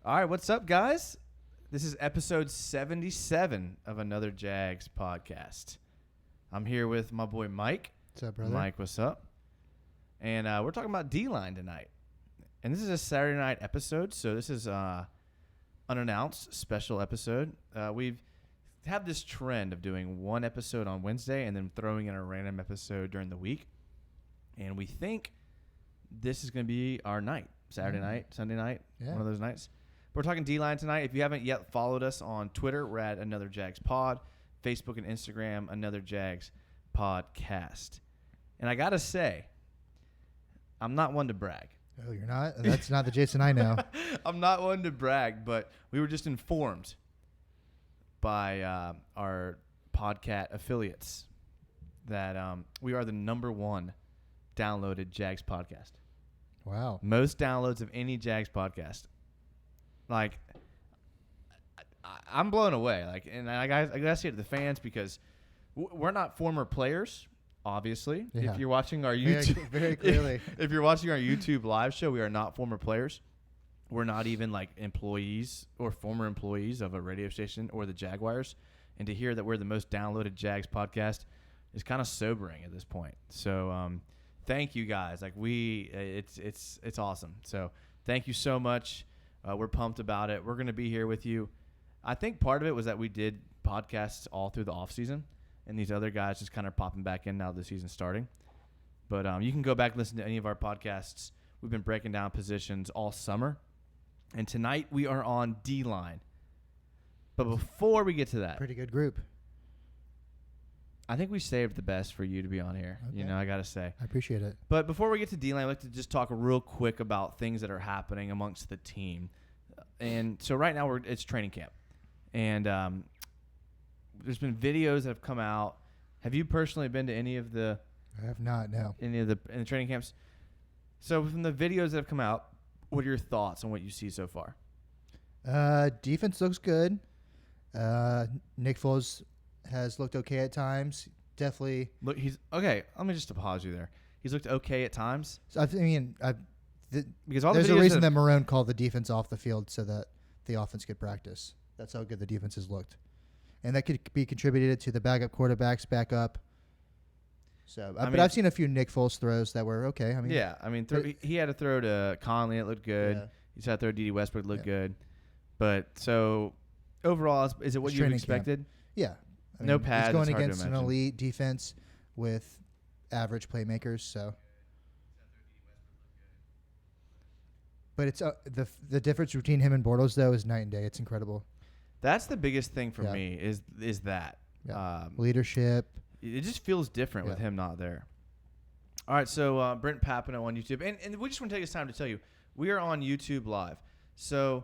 All right, what's up, guys? This is episode 77 of another Jags podcast. I'm here with my boy Mike. What's up, brother? Mike, what's up? And we're talking about D-line tonight. And this is a Saturday night episode, so this is unannounced special episode. We've had this trend of doing one episode on Wednesday and then throwing in a random episode during the week. And we think this is going to be our night, Saturday night, Sunday night, one of those nights. We're talking D-line tonight. If you haven't yet followed us on Twitter, we're at Another Jags Pod. Facebook and Instagram, Another Jags Podcast. And I got to say, I'm not one to brag. Oh, you're not? That's not the Jason I know. I'm not one to brag, but we were just informed by our podcast affiliates that we are the number one downloaded Jags podcast. Wow. Most downloads of any Jags podcast. Like, I'm blown away. Like, and I gotta say it to the fans because we're not former players, obviously. Yeah. If you're watching our YouTube, very clearly. if you're watching our YouTube live show, we are not former players. We're not even like employees or former employees of a radio station or the Jaguars. And to hear that we're the most downloaded Jags podcast is kind of sobering at this point. So, thank you guys. Like it's awesome. So thank you so much. We're pumped about it. We're going to be here with you. I think part of it was that we did podcasts all through the off season, and these other guys just kind of popping back in now the season's starting. But you can go back and listen to any of our podcasts. We've been breaking down positions all summer, and tonight we are on D-line. But before we get to that, Pretty good group. I think we saved the best for you to be on here. Okay. You know, I got to say. I appreciate it. But before we get to D-line, I'd like to just talk real quick about things that are happening amongst the team. And so right now it's training camp. And there's been videos that have come out. Have you personally been to any of the I have not, no. in the training camps? So from the videos that have come out, what are your thoughts on what you see so far? Defense looks good. Nick Foles has looked okay at times. Definitely. Look, he's okay. Let me just pause you there. He's looked okay at times. So Because all there's the a videos reason that Marone called the defense off the field so that the offense could practice. That's how good the defense has looked. And that could be contributed to the backup quarterbacks back up. So, but I've seen a few Nick Foles throws that were okay. He had to throw to Conley. It looked good. Yeah. He's had to throw to D.D. Westbrook. It looked good. But so overall, is it what you expected? Yeah. No pads. He's going against an elite defense with average playmakers. So, but it's the difference between him and Bortles though is night and day. It's incredible. That's the biggest thing for me is that leadership. It just feels different with him not there. All right, so Brent Papineau on YouTube, and we just want to take this time to tell you we are on YouTube Live. So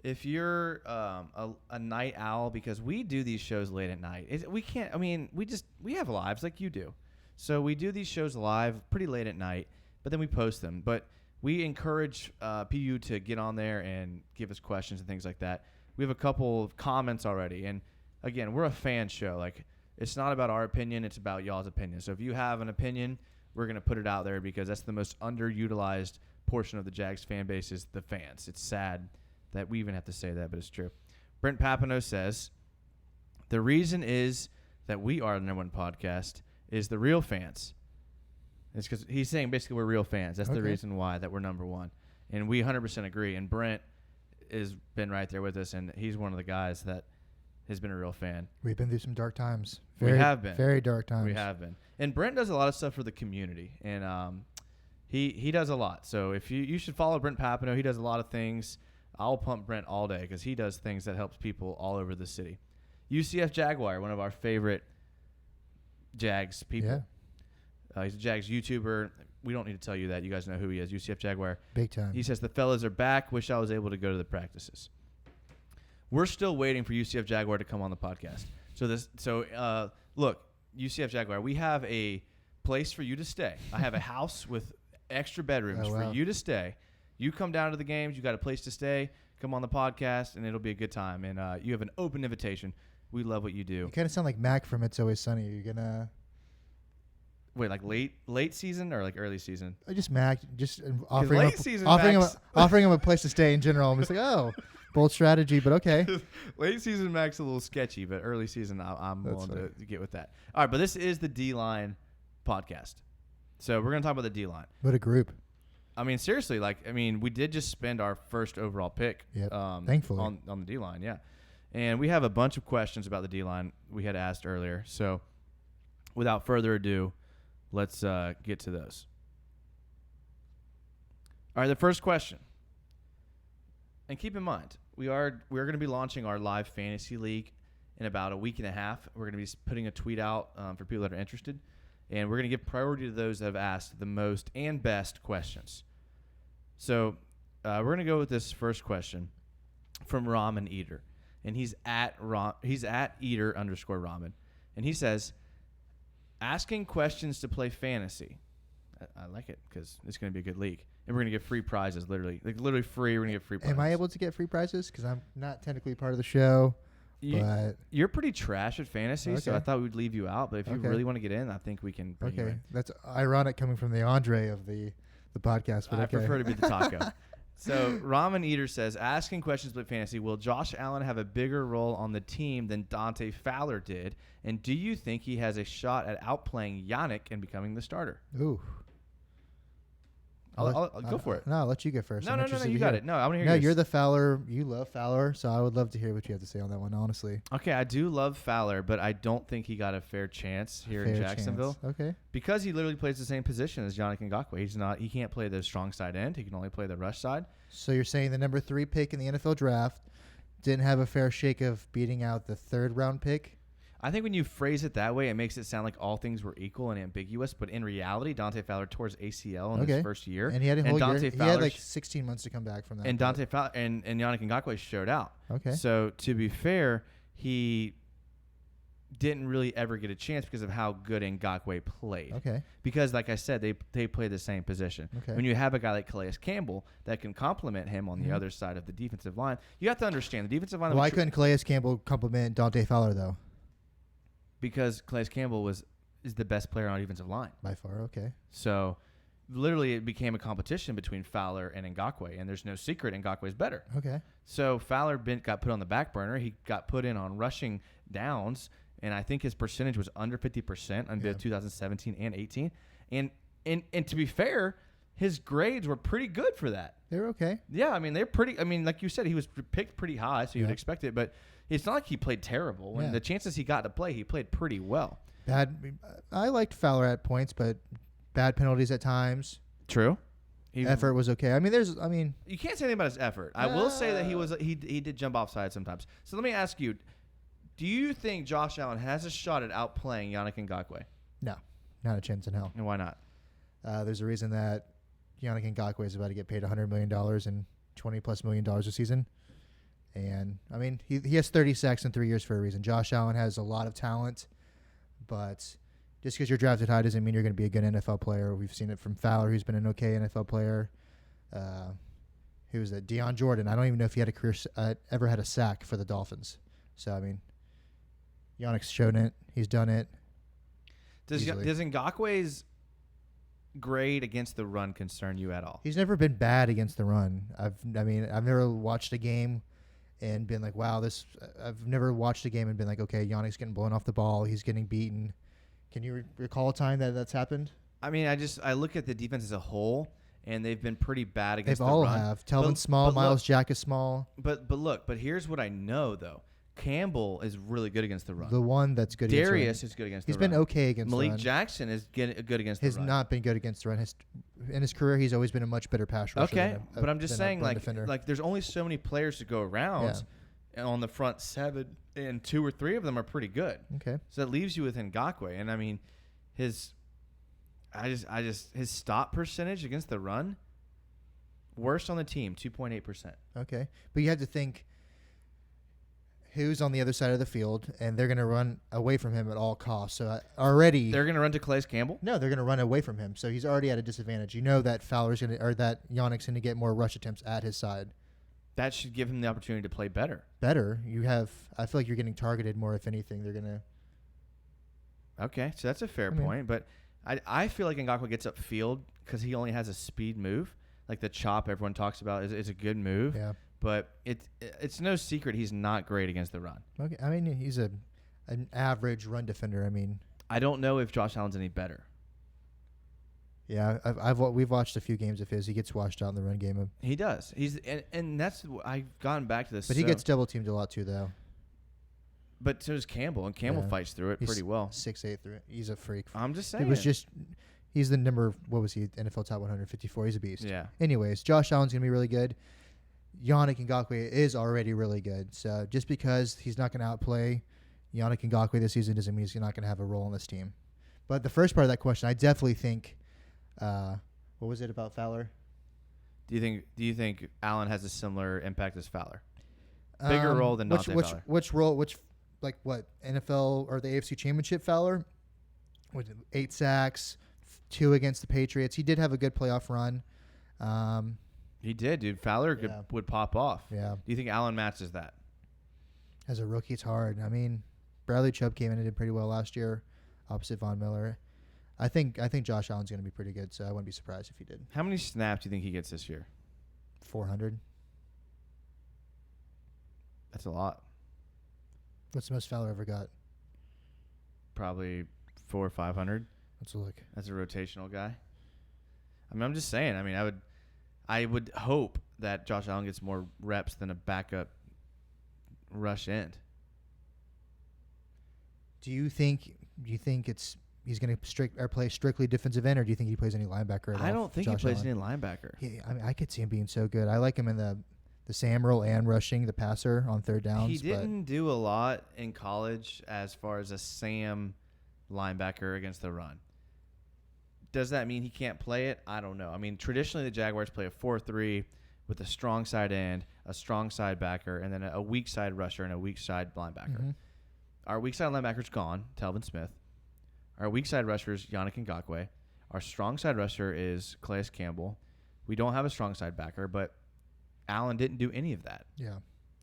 if you're a night owl, because we do these shows late at night, we can't. I mean, we have lives like you do. So we do these shows live pretty late at night, but then we post them. But we encourage PU to get on there and give us questions and things like that. We have a couple of comments already, and again, we're a fan show. Like, it's not about our opinion; it's about y'all's opinion. So if you have an opinion, we're going to put it out there because that's the most underutilized portion of the Jags fan base is the fans. It's sad that we even have to say that, but it's true. Brent Papineau says, the reason is that we are the number one podcast is the real fans. It's because he's saying basically we're real fans. That's the reason why that we're number one. And we 100% agree. And Brent has been right there with us, and he's one of the guys that has been a real fan. We've been through some dark times. We have been. Very dark times. We have been. And Brent does a lot of stuff for the community, and he does a lot. So if you should follow Brent Papineau. He does a lot of things. I'll pump Brent all day because he does things that helps people all over the city. UCF Jaguar, one of our favorite Jags people. Yeah. He's a Jags YouTuber. We don't need to tell you that. You guys know who he is. UCF Jaguar. Big time. He says, the fellas are back. Wish I was able to go to the practices. We're still waiting for UCF Jaguar to come on the podcast. So look, UCF Jaguar, we have a place for you to stay. I have a house with extra bedrooms for you to stay. You come down to the games. You got a place to stay. Come on the podcast, and it'll be a good time. And you have an open invitation. We love what you do. You kind of sound like Mac from It's Always Sunny. Are you going to... Wait, like late season or like early season? Just Mac, just offering late season, offering him a place to stay in general. I'm just like, oh, Bold strategy, but okay. Late season Mac's a little sketchy, but early season I'm willing to get with that. All right, but this is the D-line podcast. So we're going to talk about the D-line. What a group. I mean, seriously, we did just spend our first overall pick thankfully on the D-line, yeah. And we have a bunch of questions about the D-line we had asked earlier. So without further ado, let's get to those. All right, the first question. And keep in mind, we're going to be launching our live fantasy league in about a week and a half. We're going to be putting a tweet out for people that are interested. And we're going to give priority to those that have asked the most and best questions. So we're going to go with this first question from Ramen Eater. And he's at Eater_Ramen. And he says, asking questions to play fantasy. I like it because it's going to be a good league. And we're going to get free prizes, literally free. We're going to get free prizes. Am I able to get free prizes? Because I'm not technically part of the show. But you're pretty trash at fantasy, so I thought we'd leave you out. But if you really want to get in, I think we can bring you in. That's ironic coming from the Andre of the podcast. But I prefer to be the taco. So Ramen Eater says, asking questions about fantasy, will Josh Allen have a bigger role on the team than Dante Fowler did? And do you think he has a shot at outplaying Yannick and becoming the starter? Ooh. I'll go for it. No, I'll let you go first. No, you got it. No, I want to hear yours. No, you're the Fowler. You love Fowler, so I would love to hear what you have to say on that one, honestly. Okay, I do love Fowler, but I don't think he got a fair chance here in Jacksonville. Okay. Because he literally plays the same position as Yannick Ngakoue. He can't play the strong side end. He can only play the rush side. So you're saying the number 3 pick in the NFL draft didn't have a fair shake of beating out the 3rd round pick? I think when you phrase it that way, it makes it sound like all things were equal and ambiguous. But in reality, Dante Fowler tore his ACL in his first year. And he had a whole year. He had like 16 months to come back from that. And Dante Fowler and Yannick Ngakoue showed out. Okay. So to be fair, he didn't really ever get a chance because of how good Ngakoue played. Okay. Because, like I said, they play the same position. Okay. When you have a guy like Calais Campbell that can complement him on the other side of the defensive line, you have to understand the defensive line. Why couldn't Calais Campbell complement Dante Fowler, though? Because Calais Campbell is the best player on our defensive line. By far, okay. So, literally, it became a competition between Fowler and Ngakoue, and there's no secret Ngakoue is better. Okay. So, Fowler got put on the back burner. He got put in on rushing downs, and I think his percentage was under 50% on both 2017 and 18. And to be fair, his grades were pretty good for that. They're okay. Yeah, I mean, they're pretty. I mean, like you said, he was picked pretty high, so you would expect it, but it's not like he played terrible. And the chances he got to play, he played pretty well. I liked Fowler at points, but bad penalties at times. True. Effort was okay. You can't say anything about his effort. I will say that he did jump offside sometimes. So let me ask you, do you think Josh Allen has a shot at outplaying Yannick Ngakoue? No, not a chance in hell. And why not? There's a reason that Yannick Ngakoue is about to get paid $100 million and $20+ million a season. And, I mean, he has 30 sacks in 3 years for a reason. Josh Allen has a lot of talent, but just because you're drafted high doesn't mean you're going to be a good NFL player. We've seen it from Fowler, who's been an okay NFL player. Who was that? Deion Jordan. I don't even know if he had a career ever had a sack for the Dolphins. So, I mean, Yannick's shown it. He's done it. Does Ngakoue's grade against the run concern you at all? He's never been bad against the run. I've never watched a game and been like, wow, I've never watched a game and been like, okay, Yannick's getting blown off the ball. He's getting beaten. Can you recall a time that's happened? I mean, I look at the defense as a whole, and they've been pretty bad against the run. They all have. Telvin's small. Miles Jack is small. But here's what I know, though. Campbell is really good against the run. The one that's good Darius against the run. is good against the run. He's been okay against the run. Malik Jackson is good against the run. Has not been good against the run. In his career, he's always been a much better pass rusher. Okay, but I'm just saying, like there's only so many players to go around. And on the front 7, and 2 or 3 of them are pretty good. Okay. So that leaves you with Ngakoue. And, I mean, his stop percentage against the run, worst on the team, 2.8%. Okay. But you have to think who's on the other side of the field, and they're going to run away from him at all costs. So already they're going to run to Calais Campbell? No, they're going to run away from him. So he's already at a disadvantage. You know that Fowler's going to, or that Yannick's going to get more rush attempts at his side. That should give him the opportunity to play better. I feel like you're getting targeted more, if anything. They're going to. Okay, so that's a fair point. But I feel like Ngakoue gets upfield because he only has a speed move. Like the chop everyone talks about is a good move. Yeah. but it's no secret he's not great against the run. Okay, I mean he's an average run defender. I mean, I don't know if Josh Allen's any better. Yeah, we've watched a few games of his. He gets washed out in the run game. He does. And that's I've gone back to this. But he gets double teamed a lot too, though. But so does Campbell, and Campbell fights through it pretty well. 6'8" through it. He's a freak. I'm just saying. He's the number. What was he? NFL top 154. He's a beast. Yeah. Anyways, Josh Allen's gonna be really good. Yannick Ngakoue is already really good. So just because he's not gonna outplay Yannick Ngakoue this season doesn't mean he's not gonna have a role in this team. But the first part of that question, I definitely think. What was it about Fowler? Do you think Allen has a similar impact as Fowler? Bigger role than Dante Fowler. Which role? Like what? NFL or the AFC Championship Fowler? With 8 sacks, 2 against the Patriots. He did have a good playoff run. He did, dude. Fowler would pop off. Yeah. Do you think Allen matches that? As a rookie, it's hard. I mean, Bradley Chubb came in and did pretty well last year, opposite Von Miller. I think Josh Allen's going to be pretty good, so I wouldn't be surprised if he did. How many snaps do you think he gets this year? 400. That's a lot. What's the most Fowler ever got? Probably 400 or 500. Let's look. That's a rotational guy. I mean, I'm just saying. I mean, I would hope that Josh Allen gets more reps than a backup rush end. Do you think he's going to play strictly defensive end, or do you think he plays any linebacker at all? I don't think he plays any linebacker. I mean, I could see him being so good. I like him in the Sam role and rushing the passer on third downs. He didn't do a lot in college as far as a Sam linebacker against the run. Does that mean he can't play it? I don't know. I mean, traditionally the Jaguars play a 4-3 with a strong side end, a strong side backer, and then a weak side rusher and a weak side linebacker. Mm-hmm. Our weak side linebacker's gone, Telvin Smith. Our weak side rusher is Yannick Ngakoue. Our strong side rusher is Calais Campbell. We don't have a strong side backer, but Allen didn't do any of that. Yeah.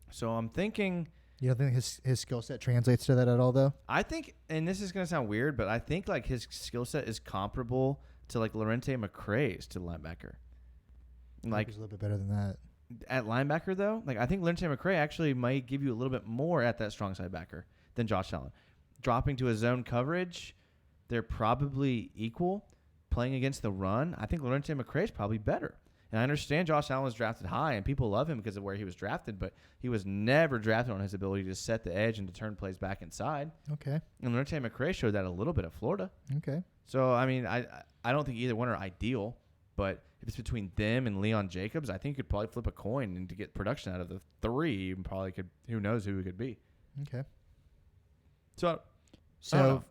So I'm thinking. You don't think his skill set translates to that at all, though? I think, and this is going to sound weird, but I think like his skill set is comparable to like Lorente McCray's to linebacker. Like he's a little bit better than that. At linebacker, though, like I think Lorente McCray actually might give you a little bit more at that strong side backer than Josh Allen. Dropping to a zone coverage, they're probably equal. Playing against the run, I think Lorente McCray is probably better. And I understand Josh Allen was drafted high, and people love him because of where he was drafted, but he was never drafted on his ability to set the edge and to turn plays back inside. Okay. And Lorente McCray showed that a little bit at Florida. Okay. So, I mean, I don't think either one are ideal, but if it's between them and Leon Jacobs, I think you could probably flip a coin and to get production out of the three, you probably could. Who knows who it could be. Okay. So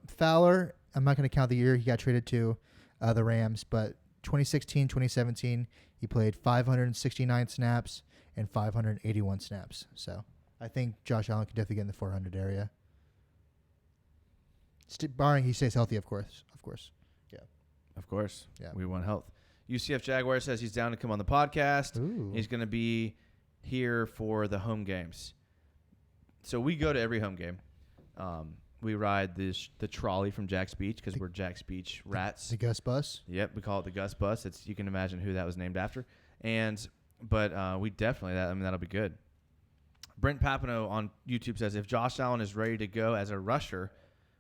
Fowler, I'm not going to count the year he got traded to the Rams, but 2016, 2017, he played 569 snaps and 581 snaps. So I think Josh Allen can definitely get in the 400 area. Barring he stays healthy, of course. Yeah. Of course. Yeah. We want health. UCF Jaguar says he's down to come on the podcast. Ooh. He's going to be here for the home games. So we go to every home game. We ride the trolley from Jack's Beach because we're Jack's Beach rats. The Gus Bus? Yep, we call it the Gus Bus. You can imagine who that was named after. But we definitely, that'll be good. Brent Papineau on YouTube says, if Josh Allen is ready to go as a rusher,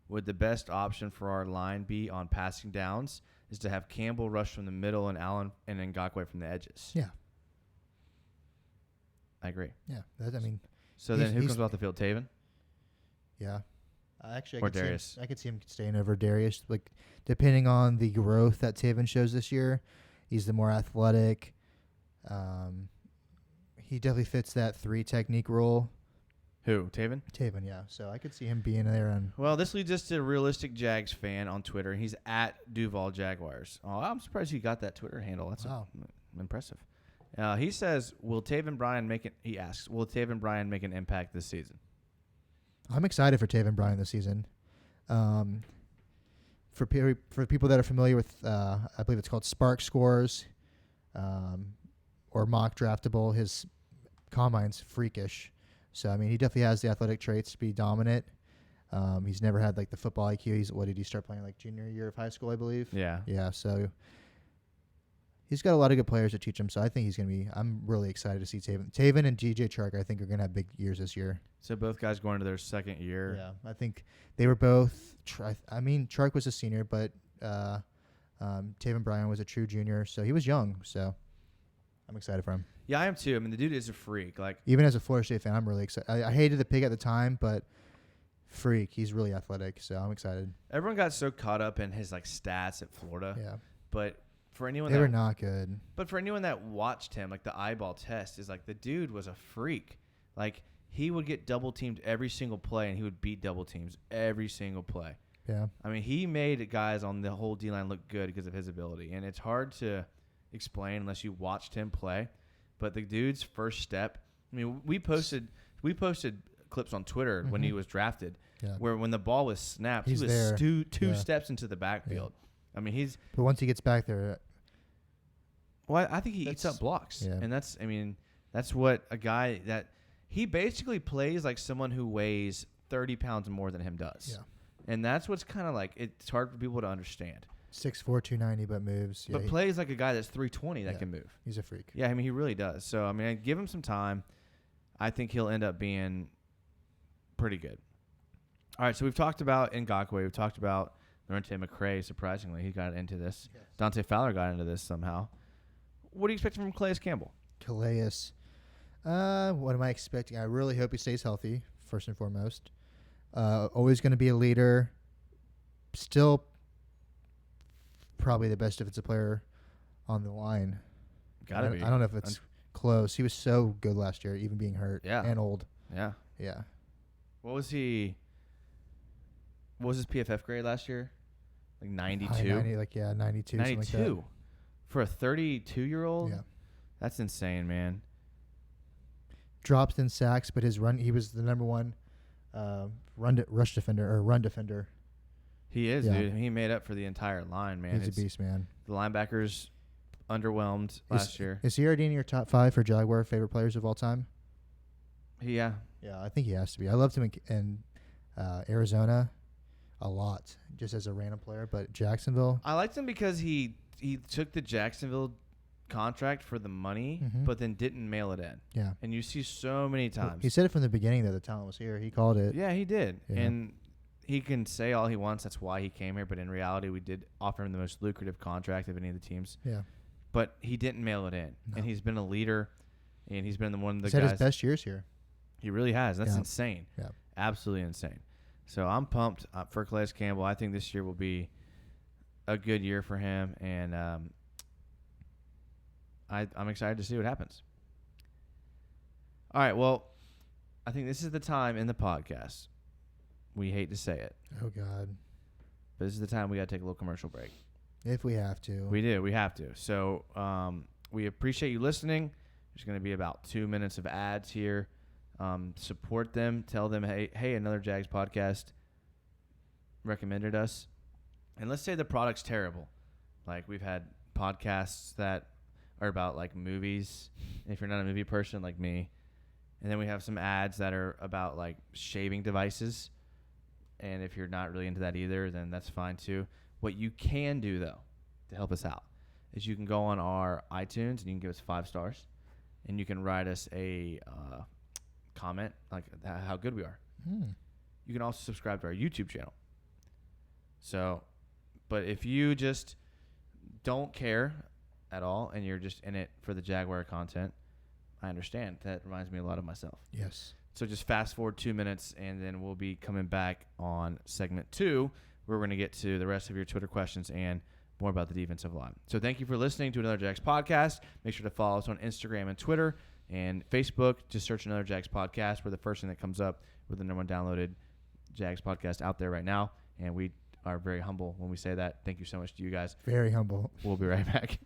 would the best option for our line be on passing downs is to have Campbell rush from the middle and Allen and Ngakoue from the edges? Yeah. I agree. Yeah. So then who comes off the field? Taven? Yeah. Actually, or Darius. I could see him staying over Darius. Like, depending on the growth that Taven shows this year, he's the more athletic. He definitely fits that 3 technique role. Who? Taven? Taven, yeah. So I could see him being there. Well, this leads us to a Realistic Jags fan on Twitter. He's at Duval Jaguars. Oh, I'm surprised he got that Twitter handle. That's impressive. He says, he asks, will Taven Bryan make an impact this season? I'm excited for Taven Bryan this season. For people that are familiar with, I believe it's called Spark Scores, or Mock Draftable, his combine's freakish. So, he definitely has the athletic traits to be dominant. He's never had, the football IQ. What did he start playing, junior year of high school, I believe? Yeah. Yeah, so he's got a lot of good players to teach him. So I think he's going to be. I'm really excited to see Taven. Taven and DJ Chark, I think, are going to have big years this year. So both guys going to their second year. Yeah, I think they were both. I mean, Chark was a senior, but Taven Bryan was a true junior, so he was young. So I'm excited for him. Yeah, I am too. I mean, the dude is a freak. Like, even as a Florida State fan, I'm really excited. I hated the pick at the time, but freak, he's really athletic, so I'm excited. Everyone got so caught up in his like stats at Florida. Yeah, but for anyone they were not good. But for anyone that watched him, like the eyeball test is like the dude was a freak. Like he would get double teamed every single play, and he would beat double teams every single play. Yeah, I mean, he made guys on the whole D line look good because of his ability, and it's hard to explain unless you watched him play. But the dude's first step. I mean, we posted clips on Twitter when he was drafted, where when the ball was snapped, he was two steps into the backfield. Yeah. I mean, But once he gets back there, well, I think he eats up blocks, and that's what a guy that he basically plays like someone who weighs 30 pounds more than him does. Yeah. And that's what's kind of like, it's hard for people to understand. 6'4", 290, but moves. But plays like a guy that's 320 that can move. He's a freak. Yeah, I mean, he really does. So, I mean, I give him some time. I think he'll end up being pretty good. All right, so we've talked about Ngakoue. We've talked about Norente McCray, surprisingly. He got into this. Yes. Dante Fowler got into this somehow. What do you expect from Calais Campbell? Calais. What am I expecting? I really hope he stays healthy, first and foremost. Always going to be a leader. Still probably the best defensive player on the line. Gotta be. I don't know if it's close. He was so good last year, even being hurt and old. Yeah. Yeah. What was his PFF grade last year? Like 92? 92. 92. Like for a 32-year-old? Yeah. That's insane, man. Drops in sacks, but he was the number one run defender. He is, dude. He made up for the entire line, man. He's a beast, man. The linebackers underwhelmed last year. Is he already in your top 5 for Jaguar favorite players of all time? Yeah. Yeah, I think he has to be. I loved him in Arizona a lot, just as a random player. But Jacksonville, I liked him because he took the Jacksonville contract for the money, but then didn't mail it in. Yeah. And you see so many times. He said it from the beginning that the talent was here. He called it. Yeah, he did. Yeah. And he can say all he wants. That's why he came here. But in reality, we did offer him the most lucrative contract of any of the teams. Yeah. But he didn't mail it in. No. And he's been a leader, and he's been one of the guys. He's had his best years here. He really has. That's insane. Yeah. Absolutely insane. So I'm pumped for Calais Campbell. I think this year will be a good year for him, and I'm excited to see what happens. All right, well, I think this is the time in the podcast. We hate to say it. Oh, God. But this is the time we got to take a little commercial break. If we have to. We do. We have to. So we appreciate you listening. There's going to be about 2 minutes of ads here. Support them. Tell them, hey, another Jags podcast recommended us. And let's say the product's terrible. Like, we've had podcasts that are about, like, movies, if you're not a movie person like me. And then we have some ads that are about, like, shaving devices. And if you're not really into that either, then that's fine, too. What you can do, though, to help us out, is you can go on our iTunes and you can give us 5 stars. And you can write us a comment, like how good we are. You can also subscribe to our YouTube channel. So, but if you just don't care at all and you're just in it for the Jaguar content, I understand. That reminds me a lot of myself. Yes. So just fast forward 2 minutes, and then we'll be coming back on segment 2, where we're going to get to the rest of your Twitter questions and more about the defensive line. So thank you for listening to another Jags podcast. Make sure to follow us on Instagram and Twitter and Facebook. Just search another Jags podcast. We're the first thing that comes up. We're the number 1 downloaded Jags podcast out there right now, and we are very humble when we say that. Thank you so much to you guys. Very humble. We'll be right back.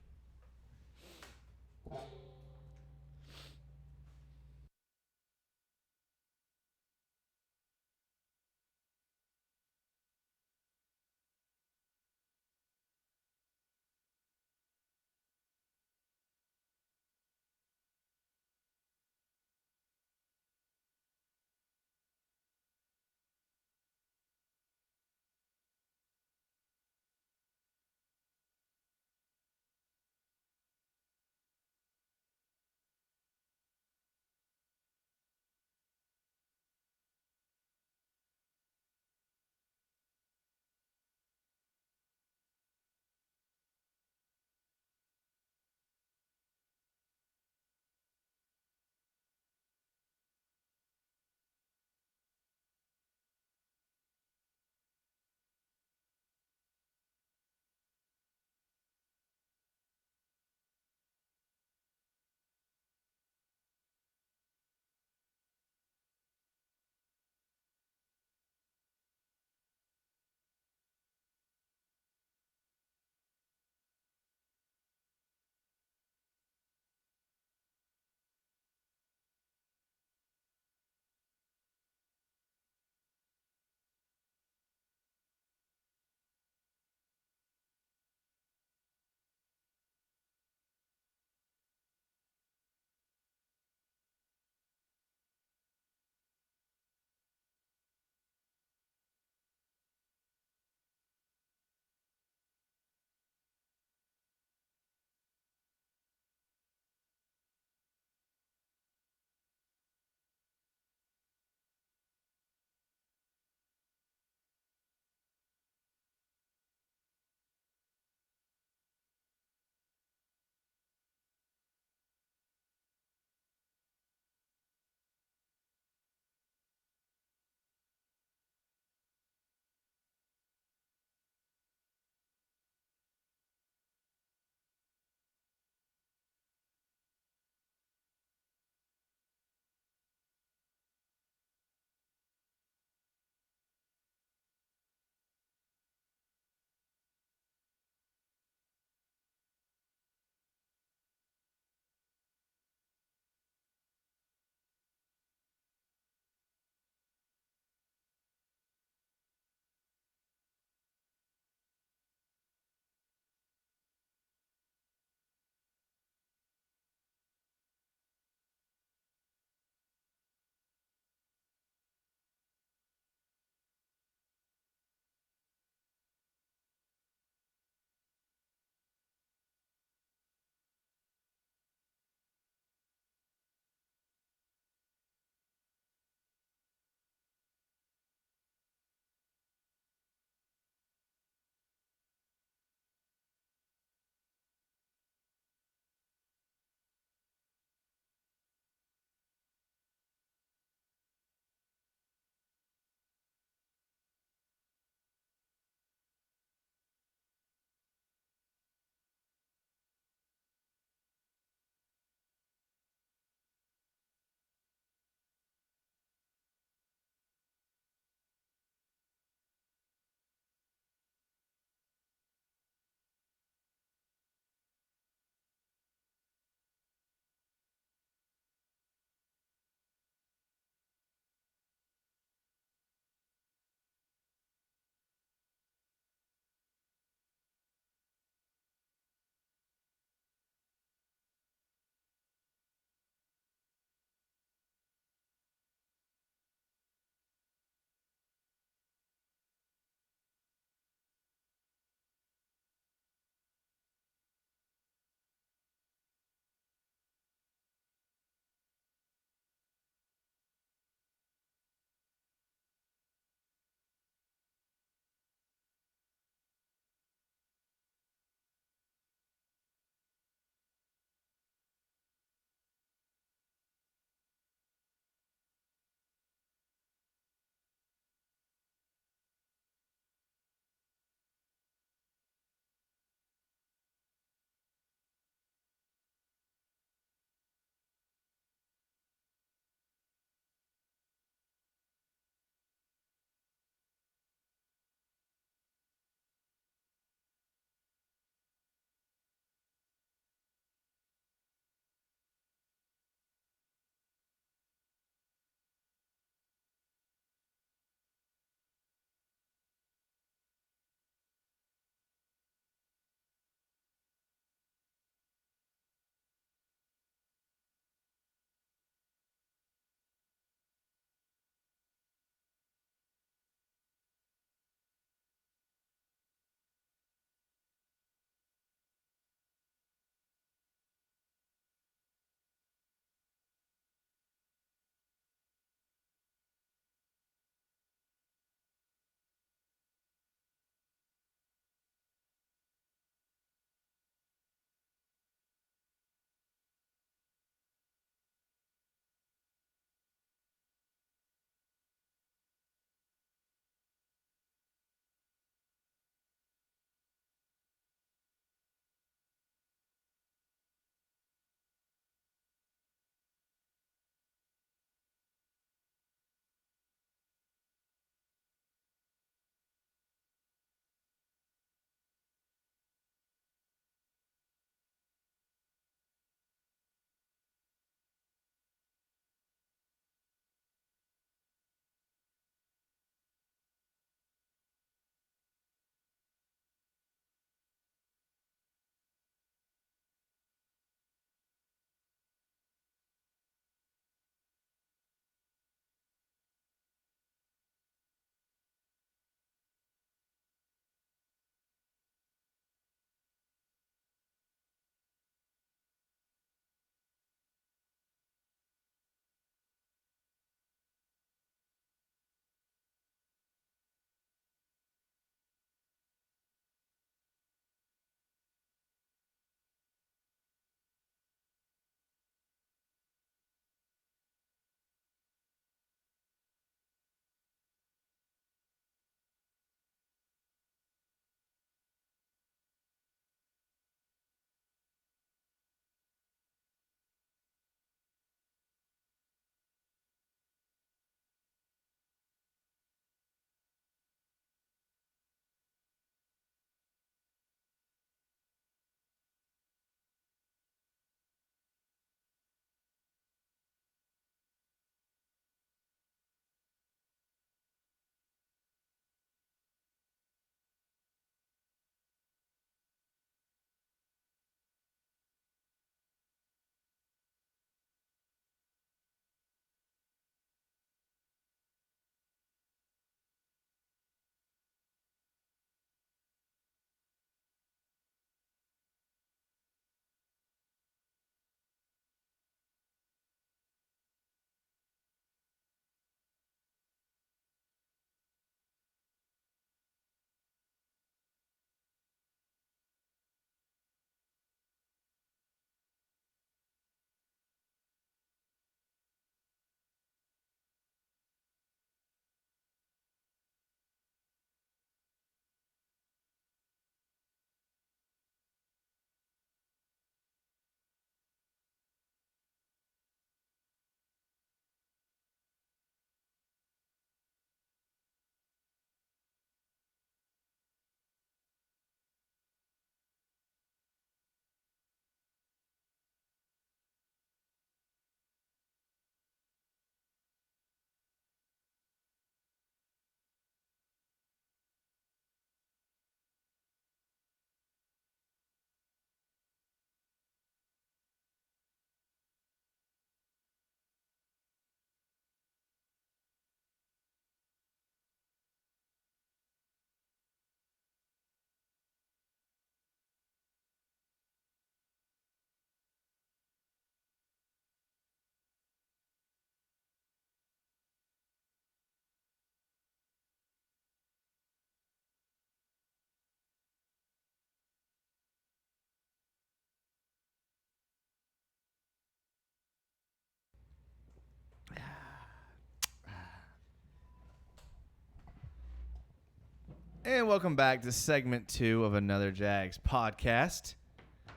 And welcome back to segment 2 of another Jags podcast.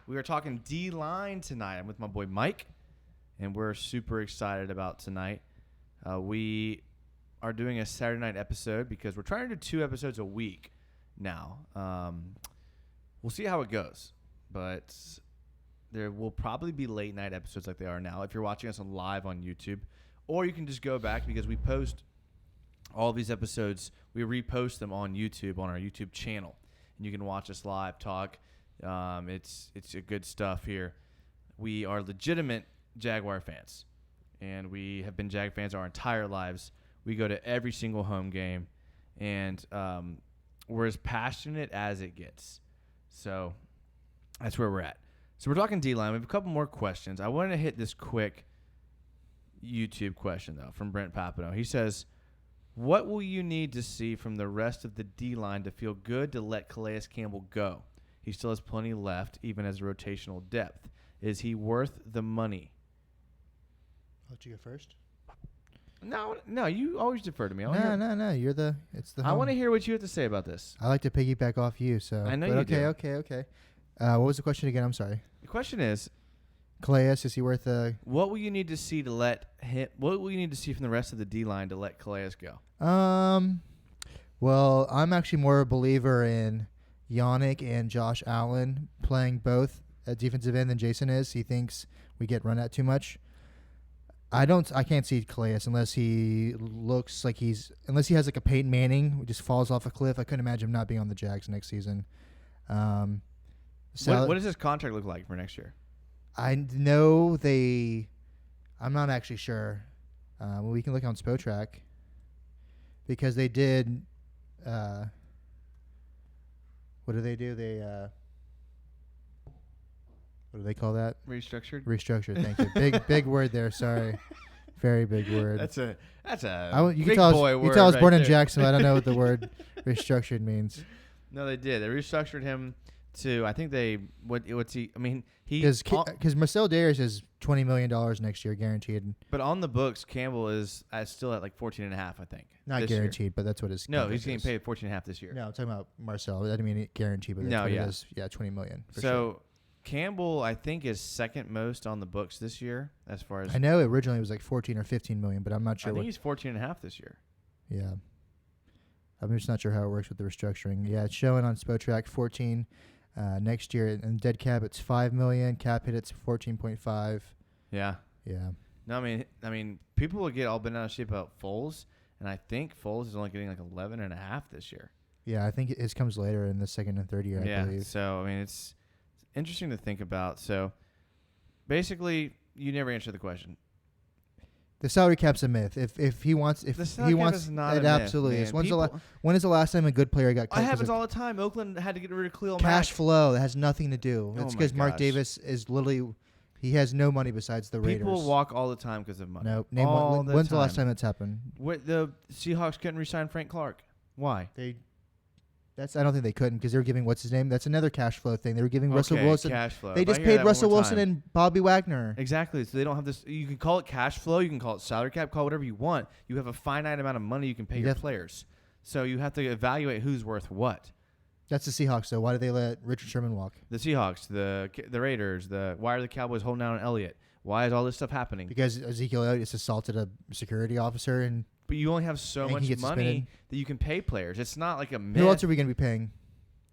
We are talking D-line tonight. I'm with my boy Mike, and we're super excited about tonight. We are doing a Saturday night episode because we're trying to do 2 episodes a week now. We'll see how it goes, but there will probably be late night episodes like they are now if you're watching us live on YouTube, or you can just go back because we post all these episodes. We repost them on YouTube, on our YouTube channel, and you can watch us live talk. It's a good stuff here. We are legitimate Jaguar fans, and we have been Jag fans our entire lives. We go to every single home game, and we're as passionate as it gets. So that's where we're at. So we're talking D-line. We have a couple more questions. I wanted to hit this quick YouTube question, though, from Brent Papino. He says, what will you need to see from the rest of the D-line to feel good to let Calais Campbell go? He still has plenty left, even as rotational depth. Is he worth the money? I'll let you go first. No, you always defer to me. No. You're the. It's the. I want to hear what you have to say about this. I like to piggyback off you, so. I know you do. Okay. What was the question again? I'm sorry. The question is, Calais, is he worth a? what will you need to see to let him? What will you need to see from the rest of the D-line to let Calais go? Well, I'm actually more a believer in Yannick and Josh Allen playing both at defensive end than Jason is. He thinks we get run at too much. I can't see Calais unless he looks like unless he has like a Peyton Manning who just falls off a cliff. I couldn't imagine him not being on the Jags next season. What does his contract look like for next year? I know I'm not actually sure. We can look on Spotrac because they did. What do they do? What do they call that? Restructured. Restructured. Thank you. Big word there. Sorry, very big word. That's a you big can boy word. You can tell I was right born there. in Jacksonville. I don't know what the word restructured means. No, they did. They restructured him to. I think they. What's he? I mean, because Marcel Darius is $20 million next year guaranteed. But on the books, Campbell is still at like 14.5, I think. Not guaranteed, but that's what his. No, he's getting paid 14.5 this year. No, I'm talking about Marcel. I didn't mean guaranteed, but that's what it is. Yeah, $20 million. So sure. Campbell, I think, is second most on the books this year as far as. I know originally it was like 14 or 15 million, but I'm not sure. I think he's 14.5 this year. Yeah. I'm just not sure how it works with the restructuring. Yeah, it's showing on Spotrac 14 next year, and dead cap it's 5 million, cap hit it's 14.5. Yeah. Yeah. No, I mean, people will get all bent out of shape about Foles, and I think Foles is only getting like 11.5 this year. Yeah, I think his comes later in the second and third year. I believe. So I mean, it's interesting to think about. So basically, you never answered the question. The salary cap's a myth. If he wants, the salary cap is not it a myth, absolutely man. is. When is the last time a good player got cut? It happens all the time. Oakland had to get rid of Khalil Mack. Cash flow. That has nothing to do. Oh It's my because Mark gosh. Davis is literally, he has no money besides the Raiders. People walk all the time because of money. No, when's the last time that's happened? The Seahawks couldn't re-sign Frank Clark. Why? I don't think they couldn't because they were giving what's his name. That's another cash flow thing. They were giving Russell Wilson. Cash flow. They just paid Russell Wilson and Bobby Wagner. Exactly. So they don't have this. You can call it cash flow. You can call it salary cap. Call it whatever you want. You have a finite amount of money you can pay your players. So you have to evaluate who's worth what. That's the Seahawks, though. Why did they let Richard Sherman walk? The Seahawks, the Raiders, why are the Cowboys holding out on Elliott? Why is all this stuff happening? Because Ezekiel Elliott just assaulted a security officer, but you only have so much money that you can pay players. It's not like a myth. Who else are we going to be paying?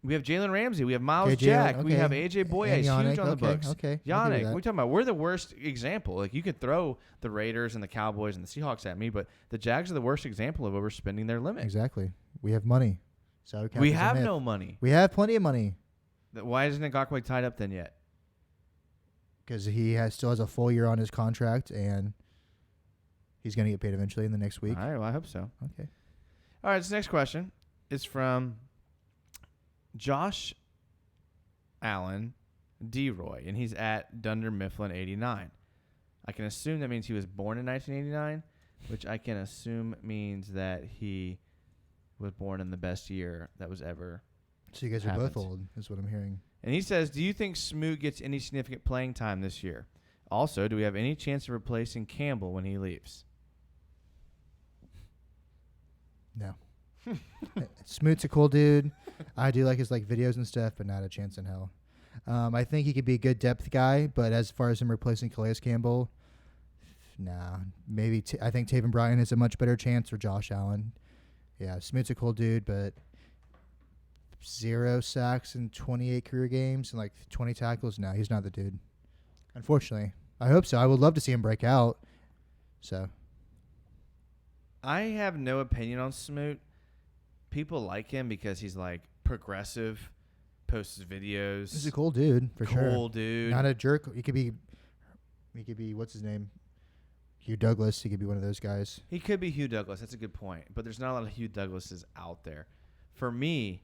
We have Jalen Ramsey. We have Miles Jack. Okay. We have AJ Boye. He's huge on the books. Okay. Yannick. What are we talking about? We're the worst example. Like, you could throw the Raiders and the Cowboys and the Seahawks at me, but the Jags are the worst example of overspending their limit. Exactly. We have money. We have no money. We have plenty of money. Why isn't Ngakoue tied up then yet? Because he still has a full year on his contract, and he's going to get paid eventually in the next week. All right. Well, I hope so. Okay. All right. This next question is from Josh Allen DeRoy, and he's at Dunder Mifflin 89. I can assume that means he was born in 1989, which I can assume means that he was born in the best year that was ever. So you guys are both old, is what I'm hearing. And he says, do you think Smoot gets any significant playing time this year? Also, do we have any chance of replacing Campbell when he leaves? No. Smoot's a cool dude. I do like his videos and stuff, but not a chance in hell. I think he could be a good depth guy, but as far as him replacing Calais Campbell, nah. Maybe I think Taven Bryan has a much better chance, or Josh Allen. Yeah, Smoot's a cool dude, but 0 sacks in 28 career games and 20 tackles. No, he's not the dude. Unfortunately, I hope so. I would love to see him break out. So, I have no opinion on Smoot. People like him because he's progressive, posts videos. He's a cool dude for sure. Cool dude, not a jerk. He could be what's his name? Hugh Douglas. He could be one of those guys. He could be Hugh Douglas. That's a good point. But there's not a lot of Hugh Douglases out there. For me,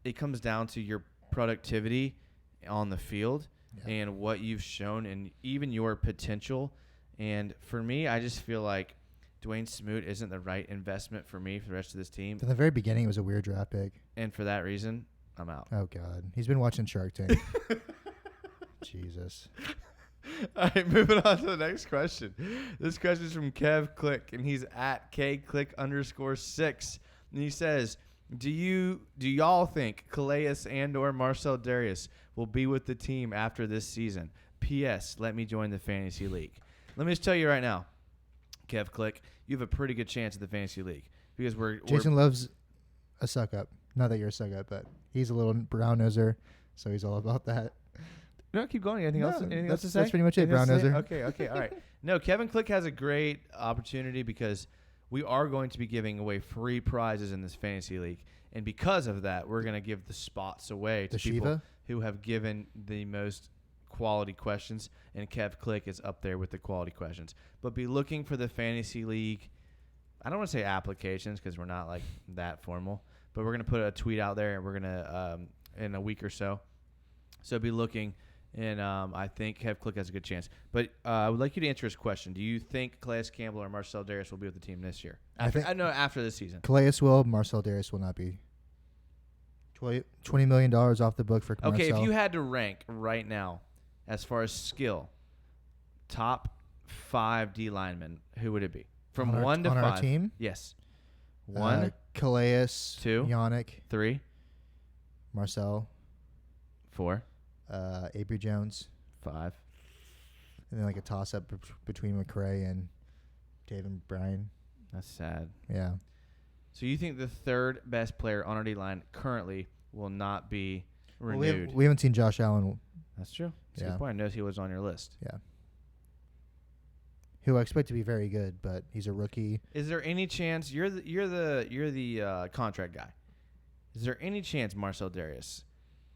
it comes down to your productivity on the field and what you've shown and even your potential. And for me, I just feel like Dwayne Smoot isn't the right investment for me for the rest of this team. From the very beginning, it was a weird draft pick. And for that reason, I'm out. Oh, God. He's been watching Shark Tank. Jesus. All right, moving on to the next question. This question is from Kev Click, and he's at KClick_6. And he says, Do y'all think Calais and or Marcel Darius will be with the team after this season? P.S. Let me join the fantasy league. Let me just tell you right now, Kev Click, you have a pretty good chance at the fantasy league because Jason loves a suck up. Not that you're a suck up, but he's a little brown noser, so he's all about that. No, keep going. Anything else to say? That's pretty much it, brown noser. Okay, all right. No, Kevin Click has a great opportunity because we are going to be giving away free prizes in this fantasy league. And because of that, we're going to give the spots away to people who have given the most quality questions. And Kev Click is up there with the quality questions. But be looking for the fantasy league. I don't want to say applications because we're not that formal. But we're going to put a tweet out there and we're going to in a week or so. So be looking. And I think Kev Click has a good chance. But I would like you to answer his question. Do you think Calais Campbell or Marcel Darius will be with the team this year? After this season. Calais will. Marcel Darius will not be. $20 million off the book for Marcel. Okay, if you had to rank right now, as far as skill, top 5 D linemen, who would it be? From 1 to 5. On our team? Yes. 1. Calais. 2. Yannick. 3. Marcel. 4. Avery Jones. 5. And then a toss-up between McCray and Taven Bryan. That's sad. Yeah. So you think the third best player on our D-line currently will not be renewed? Well, we haven't seen Josh Allen. That's true. That's a good point. I noticed he was on your list. Yeah. Who I expect to be very good, but he's a rookie. Is there any chance you're the contract guy? Is there any chance Marcel Darius?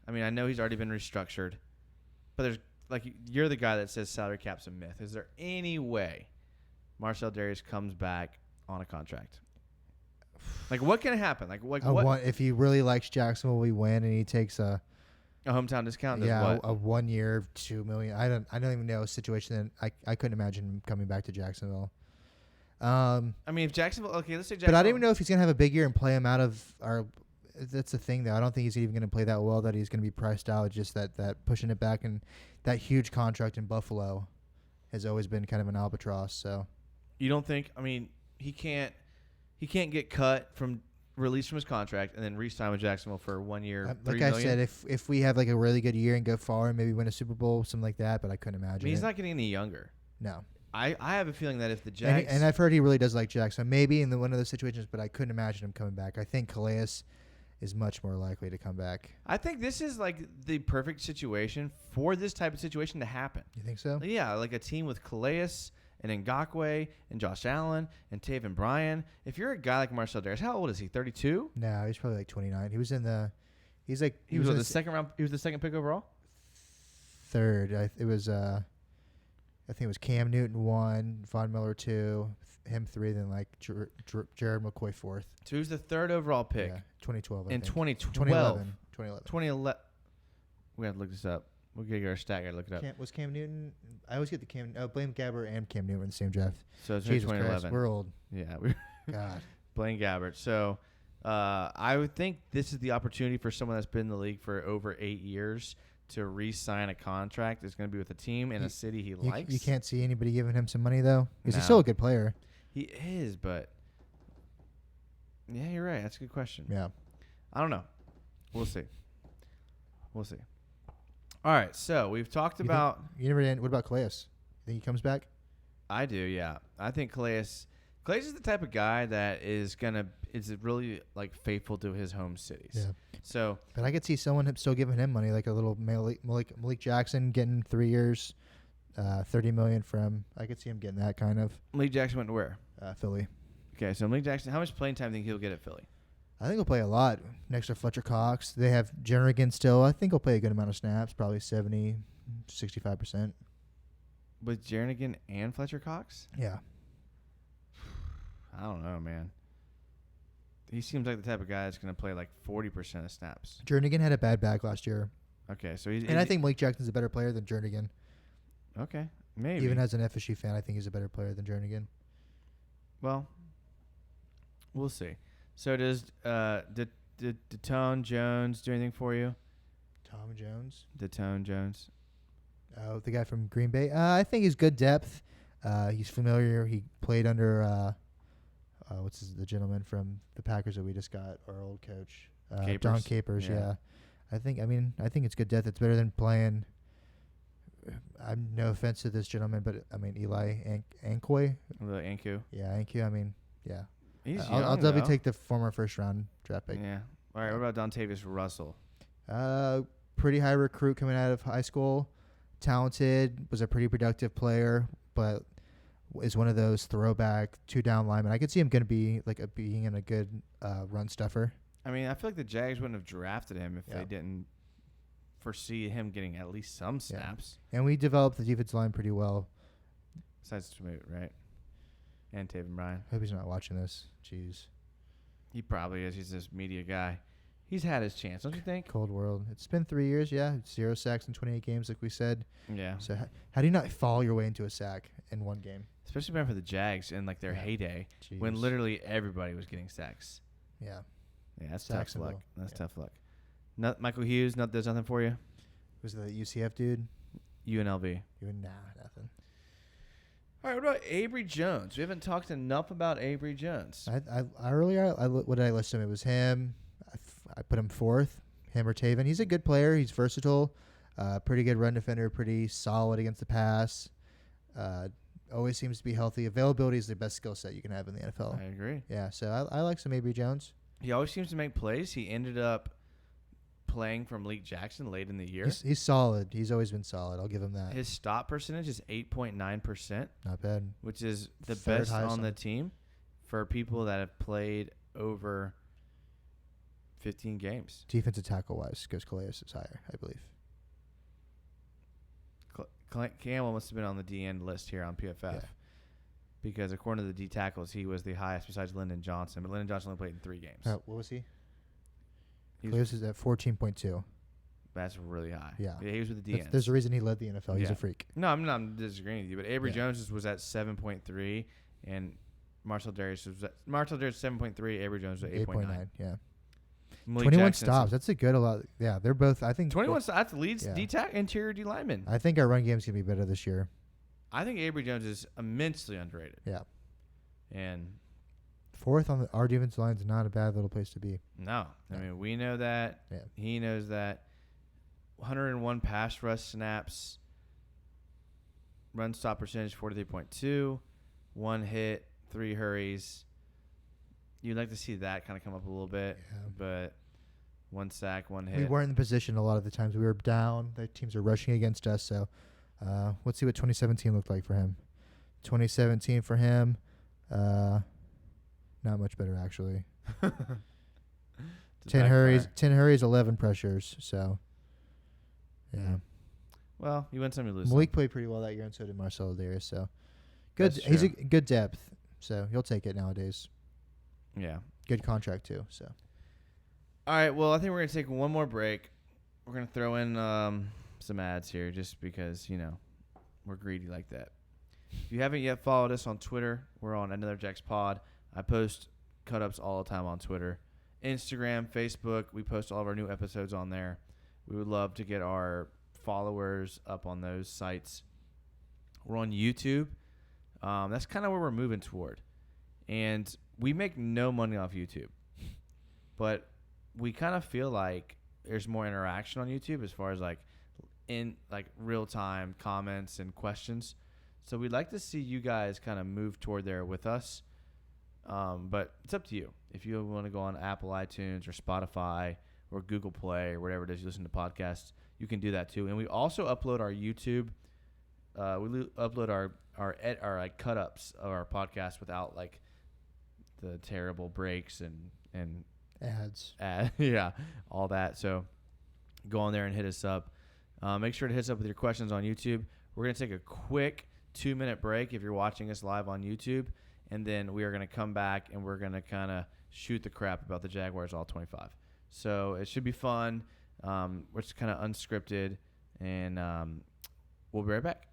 I mean, I know he's already been restructured, but there's you're the guy that says salary cap's a myth. Is there any way Marcel Darius comes back on a contract? What can happen? What if he really likes Jacksonville, we win, and he takes a hometown discount. A 1 year, $2 million. I don't even know a situation that I couldn't imagine him coming back to Jacksonville. I mean, if Jacksonville, okay, let's say Jacksonville. But I don't even know if he's gonna have a big year and play him out of our. That's the thing, though. I don't think he's even going to play that well, that he's going to be priced out. Just that pushing it back, and that huge contract in Buffalo has always been kind of an albatross. So, you don't think? I mean, he can't get cut from released from his contract and then re-sign with Jacksonville for 1 year. Like I said, if we have a really good year and go far and maybe win a Super Bowl, something like that. But I couldn't imagine. I mean, he's not getting any younger. No. I have a feeling that if the Jags and I've heard he really does like Jackson, maybe in one of those situations, but I couldn't imagine him coming back. I think Calais is much more likely to come back. I think this is the perfect situation for this type of situation to happen. You think so? Yeah, a team with Calais and Ngakoue and Josh Allen and Taven Bryan. If you're a guy like Marcel Darius, how old is he? 32? No, he's probably 29. He was in the. He was the second round. He was the second pick overall. Third. I think it was Cam Newton 1, Von Miller 2, him 3, then Jared McCoy 4th. So who's the third overall pick? Yeah, 2012. In 2011. 2011. We have to look this up. We'll get our stat. Gotta look it up. Was Cam Newton? I always get the Cam. Oh, Blaine Gabbert and Cam Newton in the same draft. So it's Jesus 2011. Christ, we're old. Yeah, we're God. Blaine Gabbert. So I would think this is the opportunity for someone that's been in the league for over 8 years to re-sign a contract. That's going to be with a team in a city he likes. You can't see anybody giving him some money though, because he's still a good player. He is, but Yeah, you're right. That's a good question. Yeah. I don't know. We'll see. We'll see. All right. So we've talked about. What about Calais? Think he comes back? I do. Yeah. I think Calais is the type of guy that is really like faithful to his home cities. Yeah. So. But I could see someone still giving him money, like a little Malik Jackson getting 3 years, $30 million from. I could see him getting that kind of. Malik Jackson went to where? Philly. Okay, so Malik Jackson, how much playing time do you think he'll get at Philly? I think he'll play a lot next to Fletcher Cox. They have Jernigan still. I think he'll play a good amount of snaps, probably 70, 65%. With Jernigan and Fletcher Cox? Yeah. I don't know, man. He seems like the type of guy that's going to play like 40% of snaps. Jernigan had a bad back last year. Okay, so I think Malik Jackson's a better player than Jernigan. Okay, maybe. Even as an FSU fan, I think he's a better player than Jernigan. Well, we'll see. So did Tone Jones do anything for you? Tom Jones? Tone Jones. Oh, the guy from Green Bay. I think he's good depth. He's familiar. He played under the gentleman from the Packers that we just got, our old coach, Don Capers. Yeah. I think it's good depth. It's better than playing. I'm no offense to this gentleman, but I mean Eli Ankoy. Anku. Yeah, Anku. I mean, yeah. I'll definitely take the former first round draft pick. Yeah. All right. What about Dontavius Russell? Pretty high recruit coming out of high school. Talented, was a pretty productive player, but is one of those throwback 2-down linemen. I could see him going to be being in a good run stuffer. I mean, I feel like the Jags wouldn't have drafted him if they didn't foresee him getting at least some snaps. Yeah. And we developed the defensive line pretty well. Besides Smoot, right? And Taven Bryan. I hope he's not watching this. Jeez. He probably is. He's this media guy. He's had his chance, don't you think? Cold world. It's been 3 years, yeah. 0 sacks in 28 games, like we said. Yeah. So how do you not fall your way into a sack in one game? Especially for the Jags in like their heyday, when literally everybody was getting sacks. Yeah. Yeah, that's tough luck. That's tough luck. Michael Hughes, there's nothing for you? Who's the UCF dude? UNLV. Nah, nothing. All right, what about Avery Jones? We haven't talked enough about Avery Jones. What did I list him? It was him. I put him fourth. Him or Taven. He's a good player. He's versatile. Pretty good run defender. Pretty solid against the pass. Always seems to be healthy. Availability is the best skill set you can have in the NFL. I agree. Yeah, so I like some Avery Jones. He always seems to make plays. He ended up playing for Malik Jackson late in the year. He's solid. He's always been solid. I'll give him that. His stop percentage is 8.9%. Not bad. Which is the best on the team for people that have played over 15 games. Defensive tackle-wise, because Calais is higher, I believe. Campbell must have been on the DN list here on PFF. Yeah. Because according to the D tackles, he was the highest besides Lyndon Johnson. But Lyndon Johnson only played in 3 games. What was he? Calais is at 14.2. That's really high. Yeah. He was with the DNs. There's a reason he led the NFL. He's a freak. No, I'm not disagreeing with you. But Avery Jones was at 7.3, and Marcel Darius was at 7.3. Avery Jones was at 8.9. Yeah. Malik 21 Jackson stops. That's a good a lot. Yeah, they're both. I think 21 stops leads interior D lineman. I think our run game's gonna be better this year. I think Avery Jones is immensely underrated. Yeah. And fourth on our defensive line is not a bad little place to be. No. I mean, we know that. Yeah. He knows that. 101 pass rush snaps. Run stop percentage 43.2. 1 hit, 3 hurries. You'd like to see that kind of come up a little bit, but 1 sack, 1 hit. We weren't in the position a lot of the times. We were down. The teams are rushing against us. So let's see what 2017 looked like for him. 2017 for him, not much better actually. 10 hurries, 11 pressures. So, yeah. Well, you win some, you lose Malik some. played pretty well that year, and so did Marcelo Darius. So, good. He's a good depth. So he'll take it nowadays. Yeah. Good contract, too. So. All right. Well, I think we're going to take one more break. We're going to throw in some ads here just because, we're greedy like that. If you haven't yet followed us on Twitter, we're on Another Jags Pod. I post cut-ups all the time on Twitter. Instagram, Facebook, we post all of our new episodes on there. We would love to get our followers up on those sites. We're on YouTube. That's kind of where we're moving toward. And we make no money off YouTube, but we kind of feel like there's more interaction on YouTube as far as like in like real time comments and questions. So we'd like to see you guys kind of move toward there with us. But it's up to you. If you want to go on Apple iTunes or Spotify or Google Play or whatever it is you listen to podcasts, you can do that too. And we also upload our YouTube. Upload our like cut ups of our podcast without like the terrible breaks and Ads. yeah, all that. So go on there and hit us up. Make sure to hit us up with your questions on YouTube. We're gonna take a quick 2-minute break if you're watching us live on YouTube, and then we are gonna come back and we're gonna kind of shoot the crap about the Jaguars all 25. So it should be fun. We're just kind of unscripted, and we'll be right back.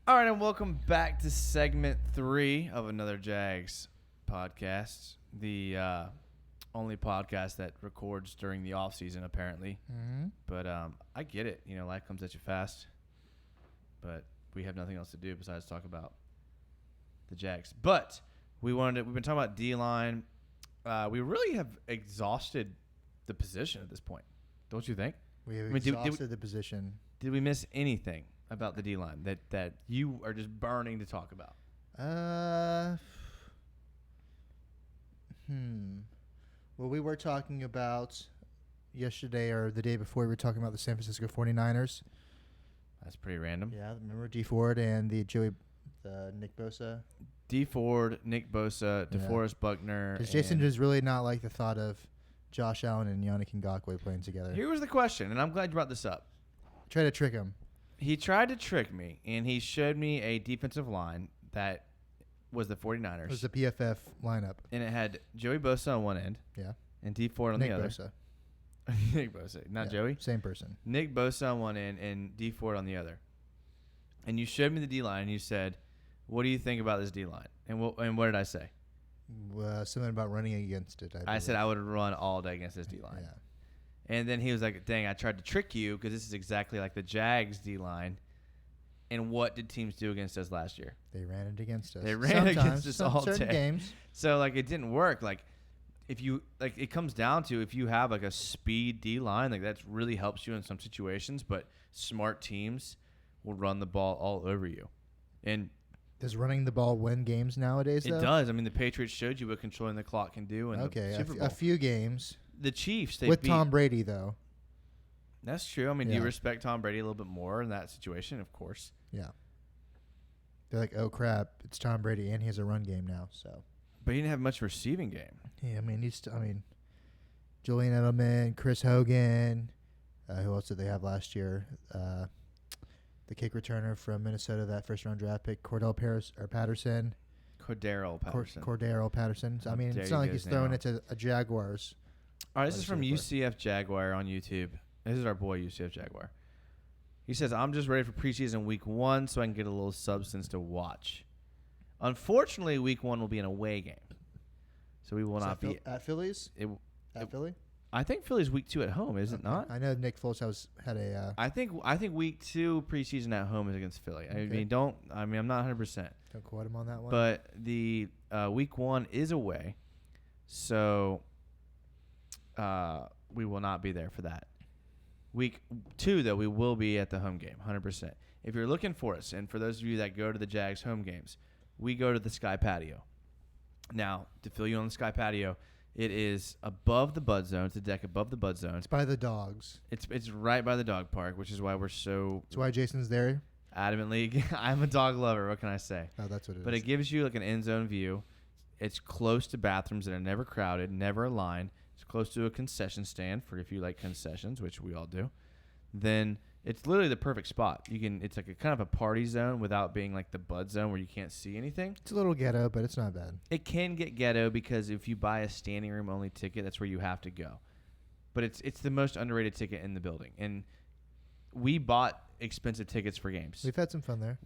All right, and welcome back to segment 3 of another Jags podcast, the only podcast that records during the off season, apparently. Mm-hmm. But I get it. You know, life comes at you fast. But we have nothing else to do besides talk about the Jags. But we've been talking about D-line. We really have exhausted the position at this point, don't you think? We have exhausted the position. Did we miss anything about the D-line that you are just burning to talk about? Well, we were talking about yesterday or the day before, we were talking about the San Francisco 49ers. That's pretty random. Yeah, remember D Ford and the Nick Bosa? D Ford, Nick Bosa, DeForest Buckner. Because Jason does really not like the thought of Josh Allen and Yannick Ngakoue playing together. Here was the question, and I'm glad you brought this up. Try to trick him. He tried to trick me, and he showed me a defensive line that was the 49ers. It was the PFF lineup. And it had Joey Bosa on one end. Yeah. And D Ford on Nick the other. Bosa. Nick Bosa. Not Joey? Same person. Nick Bosa on one end and D Ford on the other. And you showed me the D-line, and you said, what do you think about this D-line? And what did I say? Something about running against it. I said I would run all day against this D-line. Yeah. And then he was like, dang, I tried to trick you because this is exactly like the Jags D-line. And what did teams do against us last year? They ran it against us. They ran against us all certain day. Games. So, like, it didn't work. Like, if you – like, it comes down to if you have, like, a speed D-line, like, that really helps you in some situations. But smart teams will run the ball all over you. And does running the ball win games nowadays, though? It does. I mean, the Patriots showed you what controlling the clock can do in the Super Bowl. A few games. The Chiefs, they with beat Tom Brady, though. That's true. I mean, do you respect Tom Brady a little bit more in that situation? Of course. Yeah. They're like, oh, crap, it's Tom Brady, and he has a run game now. So. But he didn't have much receiving game. Yeah, I mean, Julian Edelman, Chris Hogan. Who else did they have last year? The kick returner from Minnesota, that first-round draft pick, Cordell Patterson. Cordero Patterson. Cordero Patterson. So, I mean, it's not like he's throwing it to a Jaguars. All right, this is from UCF Jaguar on YouTube. This is our boy, UCF Jaguar. He says, I'm just ready for preseason week 1 so I can get a little substance to watch. Unfortunately, week 1 will be an away game. So we will not be. At Phillies? At Philly? I think Philly's week 2 at home, is it not? I know Nick Foles had a. I think week 2 preseason at home is against Philly. Okay. I'm not 100%. Don't quote him on that one. But the week 1 is away, so we will not be there for that. Week 2, though, we will be at the home game, 100%. If you're looking for us, and for those of you that go to the Jags home games, we go to the Sky Patio. Now, to fill you on the Sky Patio, it is above the Bud Zone. It's a deck above the Bud Zone. It's by the dogs. It's right by the dog park, which is why we're so. That's why Jason's there. Adamantly, I'm a dog lover. What can I say? Oh, that's what it is. But it gives you like an end zone view. It's close to bathrooms that are never crowded, never a line. It's close to a concession stand for if you like concessions, which we all do. Then it's literally the perfect spot. It's like a kind of a party zone without being like the Bud Zone where you can't see anything. It's a little ghetto, but it's not bad. It can get ghetto because if you buy a standing room only ticket, that's where you have to go. But it's the most underrated ticket in the building. And we bought expensive tickets for games. We've had some fun there.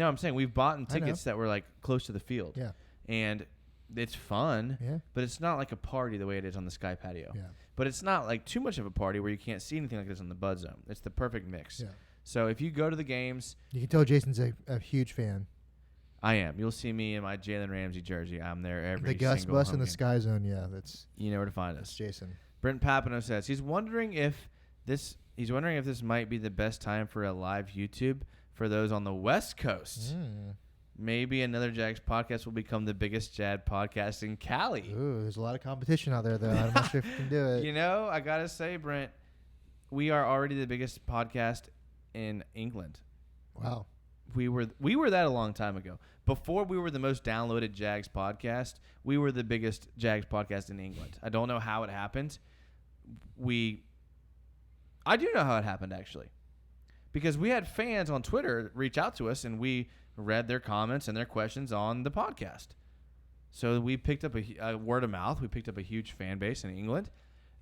I'm saying we've bought tickets that were like close to the field. Yeah. And it's fun. Yeah. But it's not like a party the way it is on the Sky Patio. Yeah. But it's not like too much of a party where you can't see anything like this on the Bud Zone. It's the perfect mix. Yeah. So if you go to the games, you can tell Jason's a huge fan. I am. You'll see me in my Jalen Ramsey jersey. I'm there every single The Gus Bus in the game. Sky Zone, yeah, that's. You know where to find us. Jason. Brent Papino says he's wondering if this might be the best time for a live YouTube for those on the West Coast. Maybe another Jags podcast will become the biggest Jag podcast in Cali. Ooh, there's a lot of competition out there, though. I'm not sure if you can do it. You know, I got to say, Brent, we are already the biggest podcast in England. Wow. We were that a long time ago. Before we were the most downloaded Jags podcast, we were the biggest Jags podcast in England. I don't know how it happened. I do know how it happened, actually. Because we had fans on Twitter reach out to us, and we read their comments and their questions on the podcast. So we picked up a word of mouth. We picked up a huge fan base in England,